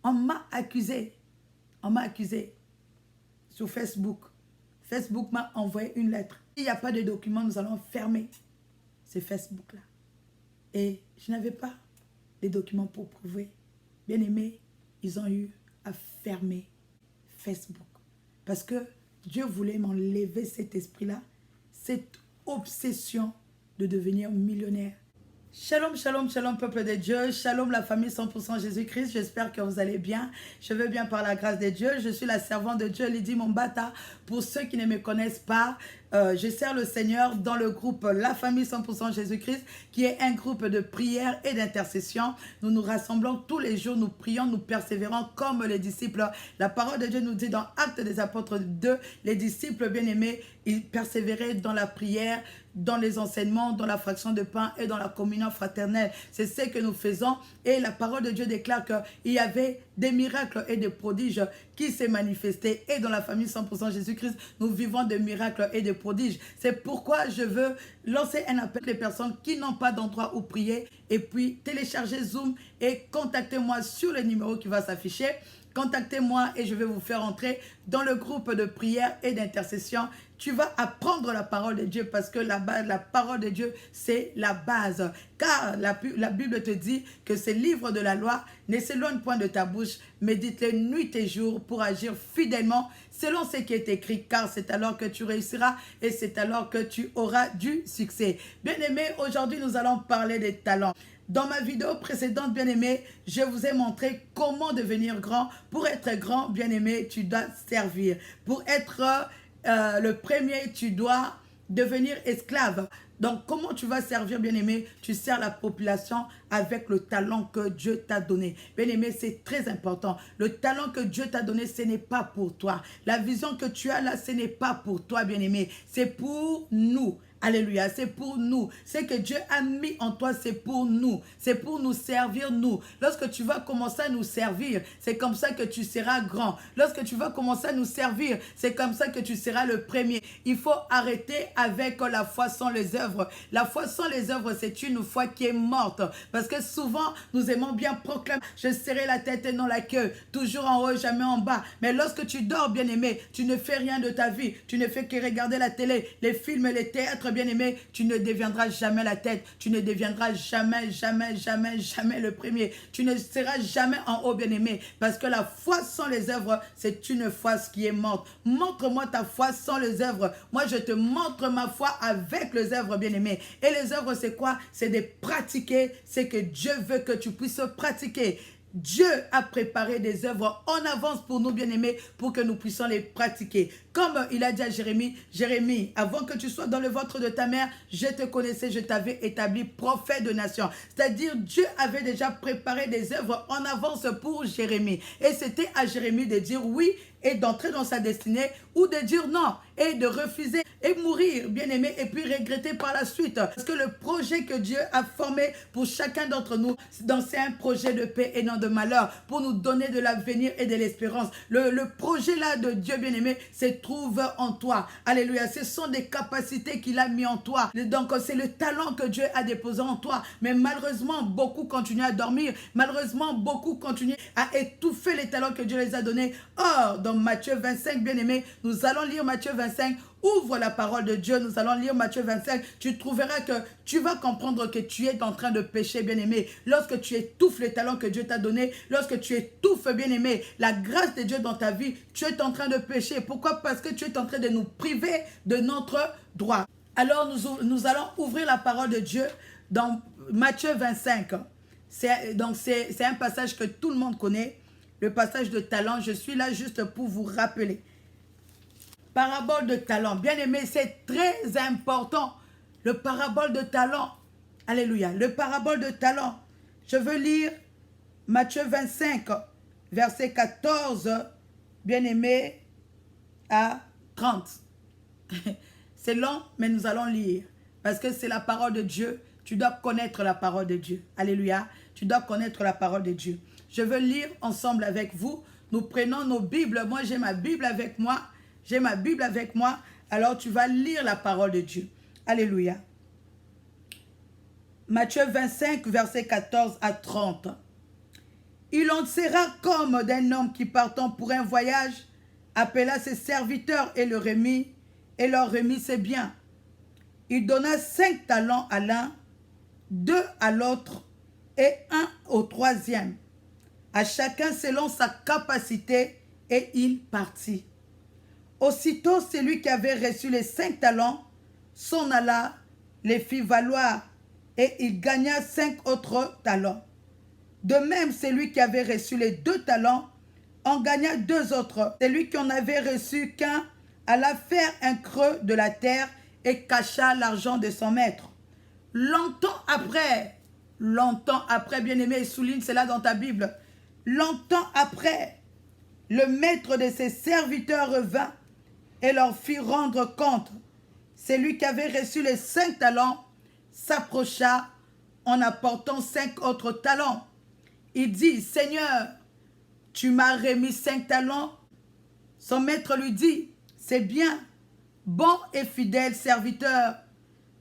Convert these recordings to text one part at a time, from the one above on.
On m'a accusé. On m'a accusé sur Facebook. Facebook m'a envoyé une lettre. S'il n'y a pas de document, nous allons fermer ce Facebook-là. Et je n'avais pas les documents pour prouver. Bien aimé, ils ont eu à fermer Facebook. Parce que Dieu voulait m'enlever cet esprit-là, cette obsession de devenir millionnaire. Shalom, shalom, shalom, peuple de Dieu. Shalom, la famille 100% Jésus-Christ. J'espère que vous allez bien. Je vais bien par la grâce de Dieu. Je suis la servante de Dieu, Lydie Mombata. Pour ceux qui ne me connaissent pas, je sers le Seigneur dans le groupe La Famille 100% Jésus-Christ, qui est un groupe de prière et d'intercession. Nous nous rassemblons tous les jours, nous prions, nous persévérons comme les disciples. La parole de Dieu nous dit dans Actes des Apôtres 2, les disciples bien-aimés, ils persévéraient dans la prière, dans les enseignements, dans la fraction de pain et dans la communion fraternelle. C'est ce que nous faisons et la parole de Dieu déclare qu'il y avait des miracles et des prodiges qui s'est manifestés et dans la famille 100% Jésus-Christ, nous vivons des miracles et des prodiges. C'est pourquoi je veux lancer un appel aux personnes qui n'ont pas d'endroit où prier et puis télécharger Zoom et contactez-moi sur le numéro qui va s'afficher. Contactez-moi et je vais vous faire entrer dans le groupe de prière et d'intercession. Tu vas apprendre la parole de Dieu parce que la parole de Dieu, c'est la base. Car la Bible te dit que ces livres de la loi ne s'éloignent point de ta bouche, médite-les nuit et jour pour agir fidèlement selon ce qui est écrit. Car c'est alors que tu réussiras et c'est alors que tu auras du succès. Bien-aimés, aujourd'hui nous allons parler des talents. Dans ma vidéo précédente, bien-aimé, je vous ai montré comment devenir grand. Pour être grand, bien-aimé, tu dois servir. Pour être le premier, tu dois devenir esclave. Donc, comment tu vas servir, bien-aimé? Tu sers la population avec le talent que Dieu t'a donné. Bien-aimé, c'est très important. Le talent que Dieu t'a donné, ce n'est pas pour toi. La vision que tu as là, ce n'est pas pour toi, bien-aimé. C'est pour nous. Alléluia, c'est pour nous. Ce que Dieu a mis en toi, c'est pour nous. C'est pour nous servir, nous. Lorsque tu vas commencer à nous servir, c'est comme ça que tu seras grand. Lorsque tu vas commencer à nous servir, c'est comme ça que tu seras le premier. Il faut arrêter avec la foi sans les œuvres. La foi sans les œuvres, c'est une foi qui est morte. Parce que souvent, nous aimons bien proclamer, je serrai la tête et non la queue. Toujours en haut, jamais en bas. Mais lorsque tu dors, bien-aimé, tu ne fais rien de ta vie. Tu ne fais que regarder la télé, les films, les théâtres, bien-aimé, tu ne deviendras jamais la tête. Tu ne deviendras jamais, jamais, jamais, jamais le premier. Tu ne seras jamais en haut, bien-aimé. Parce que la foi sans les œuvres, c'est une foi qui est morte. Montre-moi ta foi sans les œuvres. Moi, je te montre ma foi avec les œuvres, bien-aimé. Et les œuvres, c'est quoi? C'est de pratiquer ce que Dieu veut que tu puisses pratiquer. Dieu a préparé des œuvres en avance pour nous, bien-aimés, pour que nous puissions les pratiquer. Comme il a dit à Jérémie, Jérémie, avant que tu sois dans le ventre de ta mère, je te connaissais, je t'avais établi prophète de nation. C'est-à-dire, Dieu avait déjà préparé des œuvres en avance pour Jérémie. Et c'était à Jérémie de dire oui et d'entrer dans sa destinée ou de dire non et de refuser et mourir, bien-aimé, et puis regretter par la suite. Parce que le projet que Dieu a formé pour chacun d'entre nous, c'est un projet de paix et non de malheur, pour nous donner de l'avenir et de l'espérance. Le projet là de Dieu, bien-aimé, se trouve en toi. Alléluia. Ce sont des capacités qu'il a mis en toi. Donc, c'est le talent que Dieu a déposé en toi. Mais malheureusement, beaucoup continuent à dormir. Malheureusement, beaucoup continuent à étouffer les talents que Dieu les a donnés. Or, dans Matthieu 25, bien-aimé, nous allons lire Matthieu 25. Ouvre la parole de Dieu, nous allons lire Matthieu 25. Tu trouveras que tu vas comprendre que tu es en train de pécher, bien-aimé. Lorsque tu étouffes les talents que Dieu t'a donnés, lorsque tu étouffes, bien-aimé, la grâce de Dieu dans ta vie, tu es en train de pécher. Pourquoi? Parce que tu es en train de nous priver de notre droit. Alors, nous allons ouvrir la parole de Dieu dans Matthieu 25. C'est un passage que tout le monde connaît, le passage de talent. Je suis là juste pour vous rappeler. Parabole de talent. Bien-aimé, c'est très important. Le parabole de talent. Alléluia. Le parabole de talent. Je veux lire Matthieu 25, verset 14, bien-aimé, à 30. C'est long, mais nous allons lire. Parce que c'est la parole de Dieu. Tu dois connaître la parole de Dieu. Alléluia. Tu dois connaître la parole de Dieu. Je veux lire ensemble avec vous. Nous prenons nos Bibles. Moi, j'ai ma Bible avec moi. J'ai ma Bible avec moi. Alors, tu vas lire la parole de Dieu. Alléluia. Matthieu 25, verset 14 à 30. Il en sera comme d'un homme qui partant pour un voyage, appela ses serviteurs et leur remit ses biens. Il donna 5 talents à l'un, 2 à l'autre et 1 au troisième, à chacun selon sa capacité, et il partit. Aussitôt, celui qui avait reçu les 5 talents s'en alla, les fit valoir, et il gagna 5 autres talents. De même, celui qui avait reçu les 2 talents en gagna 2 autres. Celui qui en avait reçu qu'un alla faire un creux de la terre et cacha l'argent de son maître. Longtemps après, bien-aimé, souligne cela dans ta Bible. Longtemps après, le maître de ses serviteurs revint et leur fit rendre compte. Celui qui avait reçu les 5 talents s'approcha en apportant 5 autres talents. Il dit, Seigneur, tu m'as remis 5 talents. Son maître lui dit, c'est bien, bon et fidèle serviteur.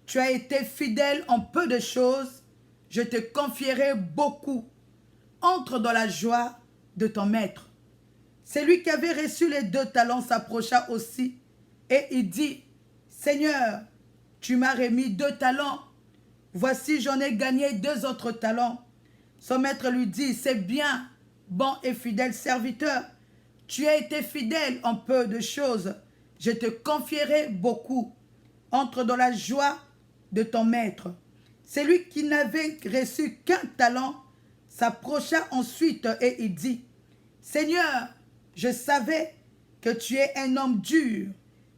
Tu as été fidèle en peu de choses, je te confierai beaucoup. Entre dans la joie de ton maître. Celui qui avait reçu les 2 talents s'approcha aussi et il dit, Seigneur, tu m'as remis 2 talents. Voici, j'en ai gagné 2 autres talents. Son maître lui dit, c'est bien, bon et fidèle serviteur. Tu as été fidèle en peu de choses, je te confierai beaucoup. Entre dans la joie de ton maître. Celui qui n'avait reçu qu'un talent s'approcha ensuite et il dit, Seigneur, je savais que tu es un homme dur,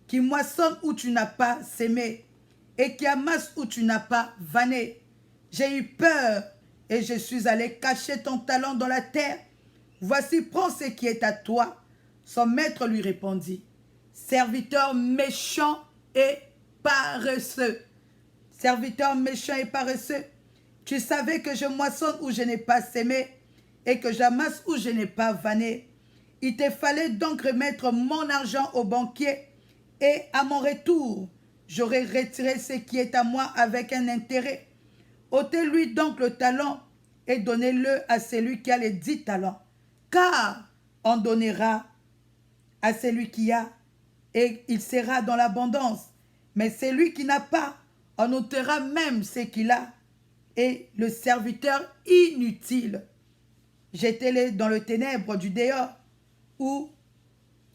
qui moissonne où tu n'as pas sémé, et qui amasse où tu n'as pas vanné. J'ai eu peur, et je suis allé cacher ton talent dans la terre. Voici, prends ce qui est à toi. Son maître lui répondit, serviteur méchant et paresseux. Serviteur méchant et paresseux, tu savais que je moissonne où je n'ai pas sémé et que j'amasse où je n'ai pas vanné. Il te fallait donc remettre mon argent au banquier et à mon retour, j'aurais retiré ce qui est à moi avec un intérêt. Ôtez-lui donc le talent et donnez-le à celui qui a les 10 talents. Car on donnera à celui qui a et il sera dans l'abondance. Mais celui qui n'a pas, on ôtera même ce qu'il a. Et le serviteur inutile, jetez-le dans le ténèbre du dehors, où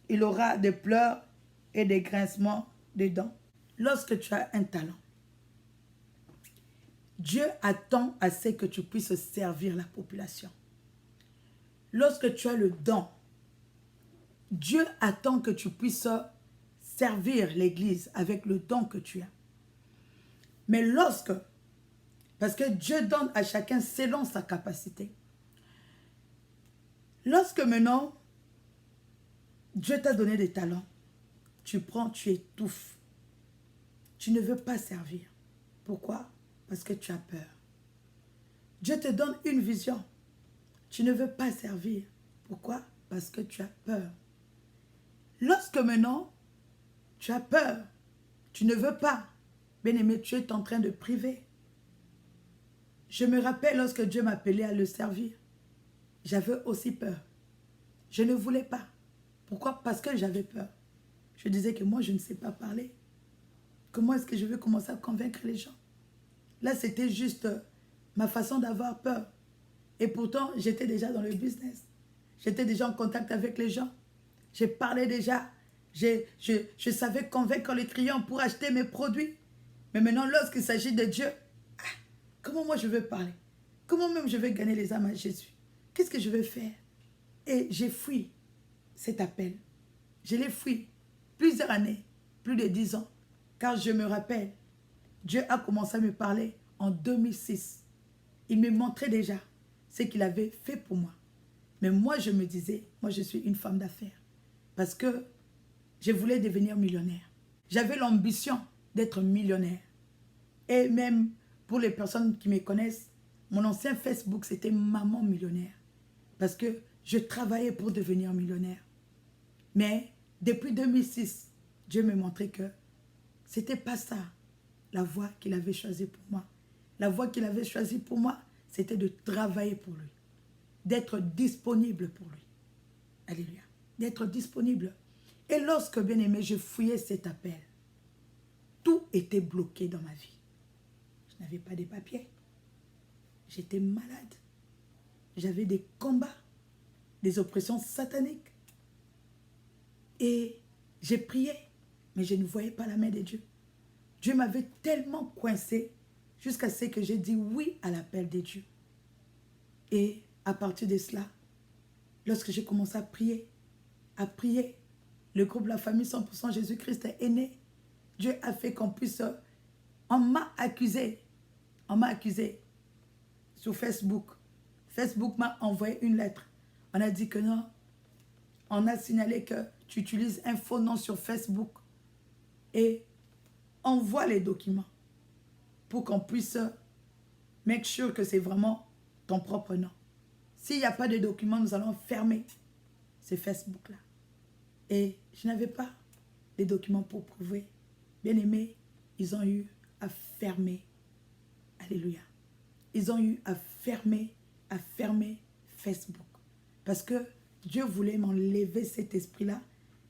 il aura des pleurs et des grincements de dents. Lorsque tu as un talent, Dieu attend à ce que tu puisses servir la population. Lorsque tu as le don, Dieu attend que tu puisses servir l'église avec le don que tu as. Mais parce que Dieu donne à chacun selon sa capacité. Lorsque maintenant, Dieu t'a donné des talents, tu prends, tu étouffes. Tu ne veux pas servir. Pourquoi? Parce que tu as peur. Dieu te donne une vision. Tu ne veux pas servir. Pourquoi? Parce que tu as peur. Lorsque maintenant, tu as peur, tu ne veux pas, bien-aimé, tu es en train de priver. Je me rappelle lorsque Dieu m'appelait à le servir, j'avais aussi peur. Je ne voulais pas. Pourquoi? Parce que j'avais peur. Je disais que moi, je ne sais pas parler. Comment est-ce que je vais commencer à convaincre les gens? Là, c'était juste ma façon d'avoir peur. Et pourtant, j'étais déjà dans le business. J'étais déjà en contact avec les gens. Je parlais déjà. Je savais convaincre les clients pour acheter mes produits. Mais maintenant, lorsqu'il s'agit de Dieu, comment moi je vais parler? Comment même je vais gagner les âmes à Jésus? Qu'est-ce que je vais faire? Et j'ai fui cet appel. Je l'ai fui plusieurs années, plus de 10 ans. Car je me rappelle, Dieu a commencé à me parler en 2006. Il me montrait déjà ce qu'il avait fait pour moi. Mais moi, je me disais, moi, je suis une femme d'affaires. Parce que je voulais devenir millionnaire. J'avais l'ambition d'être millionnaire. Et même pour les personnes qui me connaissent, mon ancien Facebook, c'était Maman Millionnaire. Parce que je travaillais pour devenir millionnaire. Mais depuis 2006, Dieu me montrait que ce n'était pas ça, la voie qu'il avait choisie pour moi. La voie qu'il avait choisie pour moi, c'était de travailler pour lui. d'être disponible pour lui. Alléluia. D'être disponible. Et lorsque, bien aimé, je fouillais cet appel, tout était bloqué dans ma vie. Je n'avais pas de papiers. J'étais malade. J'avais des combats, des oppressions sataniques. Et j'ai prié, mais je ne voyais pas la main de Dieu. Dieu m'avait tellement coincé jusqu'à ce que j'ai dit oui à l'appel de Dieu. Et à partir de cela, lorsque j'ai commencé à prier, le groupe La Famille 100% Jésus-Christ est né. Dieu a fait qu'on puisse... On m'a accusé sur Facebook. Facebook m'a envoyé une lettre. On a dit que non. On a signalé que tu utilises un faux nom sur Facebook. Et envoie les documents pour qu'on puisse make sure que c'est vraiment ton propre nom. S'il n'y a pas de documents, nous allons fermer ce Facebook-là. Et je n'avais pas les documents pour prouver. Bien aimé, ils ont eu à fermer. Alléluia. Ils ont eu à fermer Facebook. Parce que Dieu voulait m'enlever cet esprit-là,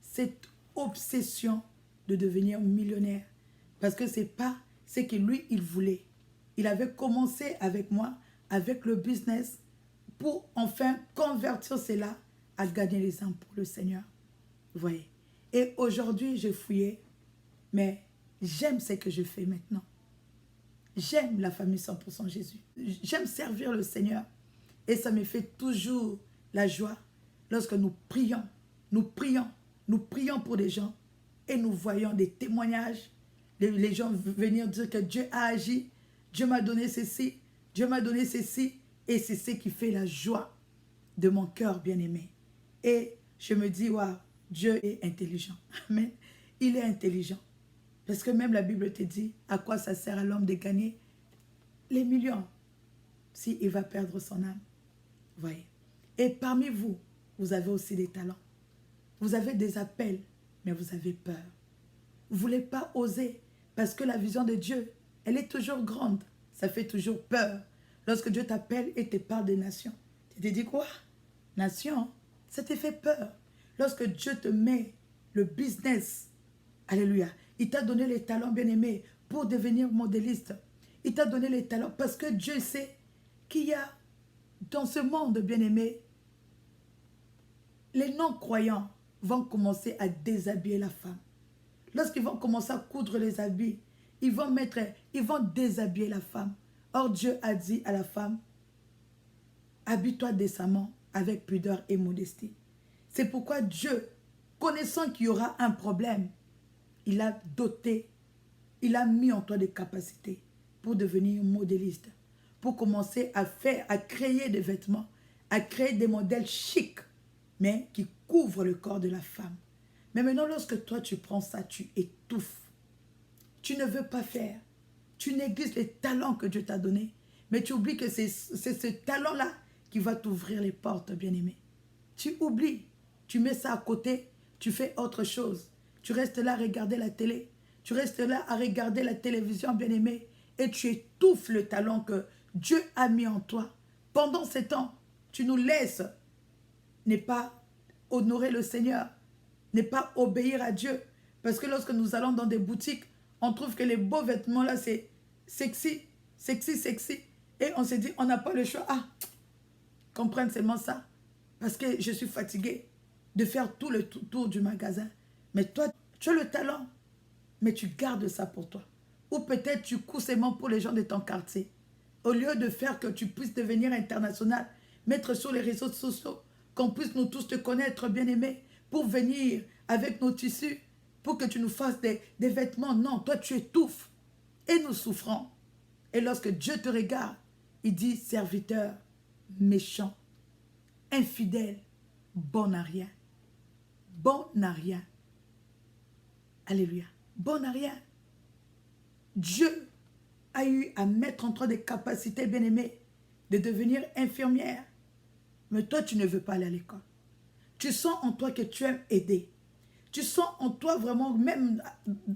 cette obsession de devenir millionnaire. Parce que ce n'est pas ce que lui, il voulait. Il avait commencé avec moi, avec le business, pour enfin convertir cela à gagner les âmes pour le Seigneur. Vous voyez. Et aujourd'hui, j'ai fouillé, mais j'aime ce que je fais maintenant. J'aime la famille 100% Jésus. J'aime servir le Seigneur. Et ça me fait toujours la joie lorsque nous prions pour des gens et nous voyons des témoignages. Les gens venir dire que Dieu a agi, Dieu m'a donné ceci, Dieu m'a donné ceci. Et c'est ce qui fait la joie de mon cœur bien-aimé. Et je me dis, waouh, Dieu est intelligent. Amen. Il est intelligent. Parce que même la Bible te dit, à quoi ça sert à l'homme de gagner les millions s'il va perdre son âme. Voyez. Et parmi vous, vous avez aussi des talents. Vous avez des appels, mais vous avez peur. Vous ne voulez pas oser parce que la vision de Dieu, elle est toujours grande. Ça fait toujours peur. Lorsque Dieu t'appelle et te parle des nations, tu te dis quoi? Nation, ça te fait peur. Lorsque Dieu te met le business, alléluia, il t'a donné les talents bien-aimés pour devenir modéliste. Il t'a donné les talents parce que Dieu sait qu'il y a dans ce monde bien-aimé, les non-croyants vont commencer à déshabiller la femme. Lorsqu'ils vont commencer à coudre les habits, ils vont déshabiller la femme. Or, Dieu a dit à la femme, habille-toi décemment avec pudeur et modestie. C'est pourquoi Dieu, connaissant qu'il y aura un problème, il a doté, il a mis en toi des capacités pour devenir modéliste, pour commencer à créer des vêtements, à créer des modèles chics, mais qui couvrent le corps de la femme. Mais maintenant, lorsque toi tu prends ça, tu étouffes. Tu ne veux pas faire. Tu négliges les talents que Dieu t'a donnés, mais tu oublies que c'est ce talent-là qui va t'ouvrir les portes, bien-aimé. Tu oublies, tu mets ça à côté, tu fais autre chose. Tu restes là à regarder la télé, tu restes là à regarder la télévision, bien-aimé, et tu étouffes le talent que Dieu a mis en toi. Pendant ce temps, tu nous laisses ne pas honorer le Seigneur, ne pas obéir à Dieu. Parce que lorsque nous allons dans des boutiques, on trouve que les beaux vêtements là, c'est sexy. Et on se dit, on n'a pas le choix. Ah, comprenne seulement ça. Parce que je suis fatiguée de faire tout le tour du magasin. Mais toi, tu as le talent, mais tu gardes ça pour toi. Ou peut-être tu cours seulement pour les gens de ton quartier. Au lieu de faire que tu puisses devenir international, mettre sur les réseaux sociaux, qu'on puisse nous tous te connaître, bien-aimés, pour venir avec nos tissus, pour que tu nous fasses des vêtements. Non, toi tu étouffes et nous souffrons. Et lorsque Dieu te regarde, il dit serviteur, méchant, infidèle, bon à rien. Bon à rien. Alléluia. Bon à rien. Dieu a eu à mettre en toi des capacités, bien-aimées, de devenir infirmière. Mais toi, tu ne veux pas aller à l'école. Tu sens en toi que tu aimes aider. Tu sens en toi vraiment, même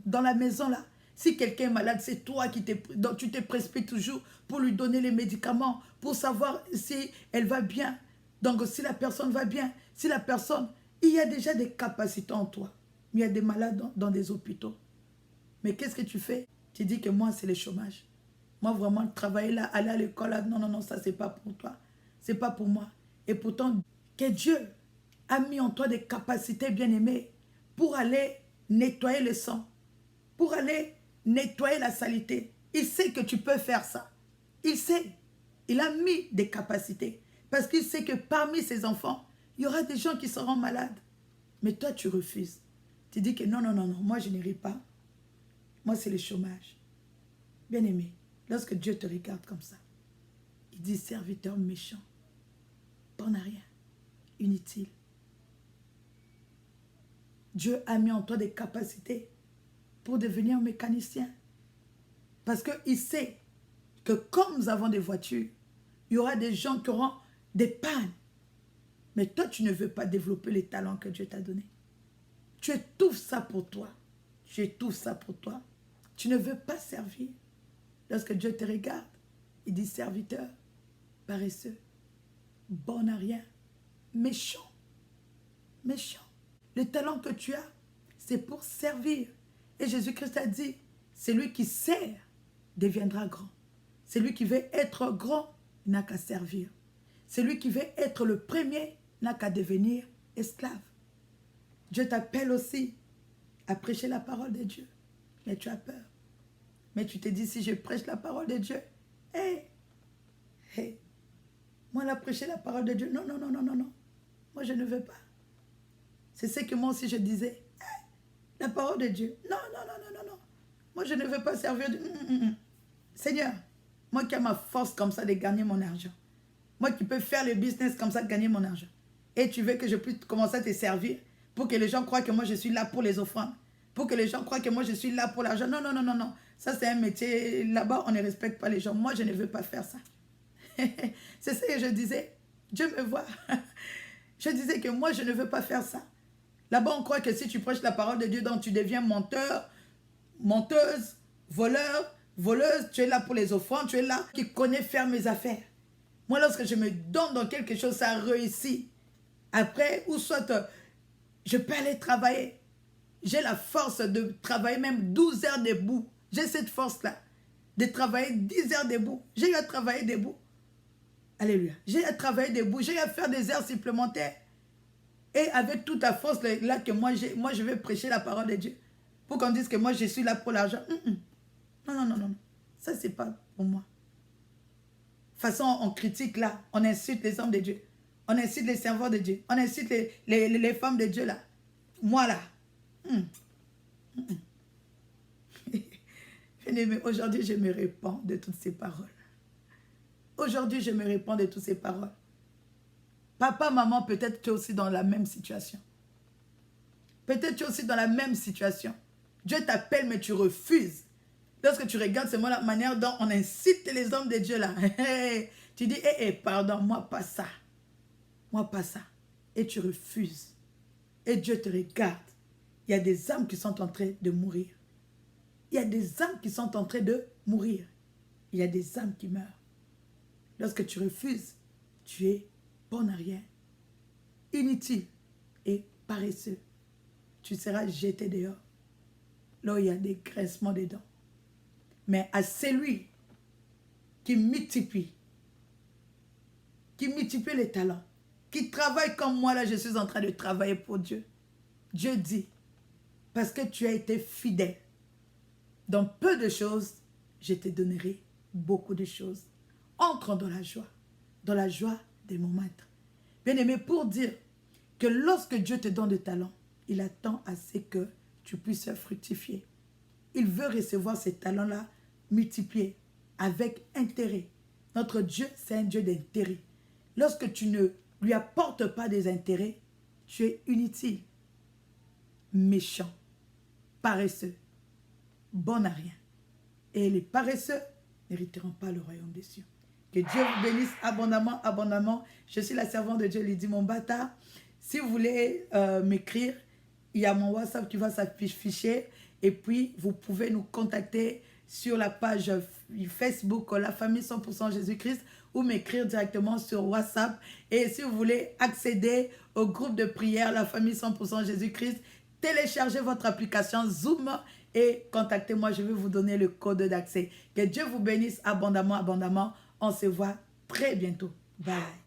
dans la maison là, si quelqu'un est malade, c'est toi tu te précipites toujours pour lui donner les médicaments, pour savoir si elle va bien. Donc si la personne va bien, si la personne, il y a déjà des capacités en toi. Il y a des malades dans des hôpitaux. Mais qu'est-ce que tu fais? Tu dis que moi, c'est le chômage. Moi, vraiment, travailler là, aller à l'école là, non, non, non, ça, c'est pas pour toi. C'est pas pour moi. Et pourtant, que Dieu a mis en toi des capacités bien-aimées pour aller nettoyer le sang, pour aller nettoyer la saleté. Il sait que tu peux faire ça. Il sait. Il a mis des capacités. Parce qu'il sait que parmi ses enfants, il y aura des gens qui seront malades. Mais toi, tu refuses. Tu dis que non, non, non, non, moi, je n'irai pas. Moi, c'est le chômage. Bien-aimé, lorsque Dieu te regarde comme ça, il dit serviteur méchant, bon à rien, inutile. Dieu a mis en toi des capacités pour devenir mécanicien. Parce qu'il sait que comme nous avons des voitures, il y aura des gens qui auront des pannes. Mais toi, tu ne veux pas développer les talents que Dieu t'a donnés. Tu étouffes ça pour toi. Tu étouffes ça pour toi. Tu ne veux pas servir. Lorsque Dieu te regarde, il dit serviteur, paresseux, bon à rien, méchant, méchant. Le talent que tu as, c'est pour servir. Et Jésus-Christ a dit, celui qui sert deviendra grand. Celui qui veut être grand n'a qu'à servir. Celui qui veut être le premier n'a qu'à devenir esclave. Dieu t'appelle aussi à prêcher la parole de Dieu. Mais tu as peur. Mais tu te dis, si je prêche la parole de Dieu, moi, la prêcher la parole de Dieu, non, non, non, non, non, non. Moi, je ne veux pas. C'est ce que moi aussi je disais. La parole de Dieu, non, non, non, non, non, non. Moi, je ne veux pas servir Dieu. Seigneur, moi qui ai ma force comme ça de gagner mon argent. Moi qui peux faire le business comme ça de gagner mon argent. Et tu veux que je puisse commencer à te servir pour que les gens croient que moi, je suis là pour les offrandes. Pour que les gens croient que moi, je suis là pour l'argent. Non, non, non, non, non. Ça, c'est un métier. Là-bas, on ne respecte pas les gens. Moi, je ne veux pas faire ça. C'est ce que je disais. Dieu me voit. Je disais que moi, je ne veux pas faire ça. Là-bas, on croit que si tu prêches la parole de Dieu, donc tu deviens menteur, menteuse, voleur, voleuse. Tu es là pour les offrandes. Tu es là qui connaît faire mes affaires. Moi, lorsque je me donne dans quelque chose, ça réussit. Après, ou soit je peux aller travailler. J'ai la force de travailler même 12 heures debout. J'ai cette force-là de travailler 10 heures debout. J'ai à travailler debout. Alléluia. J'ai à travailler debout. J'ai à faire des heures supplémentaires. Et avec toute la force là que moi je vais prêcher la parole de Dieu. Pour qu'on dise que moi, je suis là pour l'argent. Non, non, non, non. Ça, c'est pas pour moi. De toute façon, on critique là. On insulte les hommes de Dieu. On incite les serveurs de Dieu. On incite les femmes de Dieu là. Moi là. Bien-aimé, aujourd'hui, je me répands de toutes ces paroles. Aujourd'hui, je me répands de toutes ces paroles. Papa, maman, peut-être tu es aussi dans la même situation. Peut-être tu es aussi dans la même situation. Dieu t'appelle, mais tu refuses. Lorsque tu regardes la manière dont on incite les hommes de Dieu là. Tu dis, pardon, moi pas ça. Moi pas ça. Et tu refuses. Et Dieu te regarde. Il y a des âmes qui sont en train de mourir. Il y a des âmes qui sont en train de mourir. Il y a des âmes qui meurent. Lorsque tu refuses, tu es bon à rien, inutile et paresseux. Tu seras jeté dehors. Là où il y a des graissements des dents. Mais à celui qui multiplie les talents, qui travaille comme moi, là, je suis en train de travailler pour Dieu. Dieu dit, parce que tu as été fidèle, dans peu de choses, je te donnerai beaucoup de choses. Entre dans la joie de mon maître. Bien-aimé, pour dire que lorsque Dieu te donne des talents, il attend assez que tu puisses fructifier. Il veut recevoir ces talents-là multipliés avec intérêt. Notre Dieu, c'est un Dieu d'intérêt. Lorsque tu ne lui apportes pas des intérêts, tu es inutile, méchant, paresseux, bon à rien. Et les paresseux n'hériteront pas le royaume des cieux. Que Dieu vous bénisse abondamment, abondamment. Je suis la servante de Dieu, Lydie Mombata. Si vous voulez m'écrire, il y a mon WhatsApp qui va s'afficher. Et puis, vous pouvez nous contacter sur la page Facebook La Famille 100% Jésus-Christ ou m'écrire directement sur WhatsApp. Et si vous voulez accéder au groupe de prière La Famille 100% Jésus-Christ, téléchargez votre application Zoom et contactez-moi, je vais vous donner le code d'accès. Que Dieu vous bénisse abondamment, abondamment. On se voit très bientôt. Bye.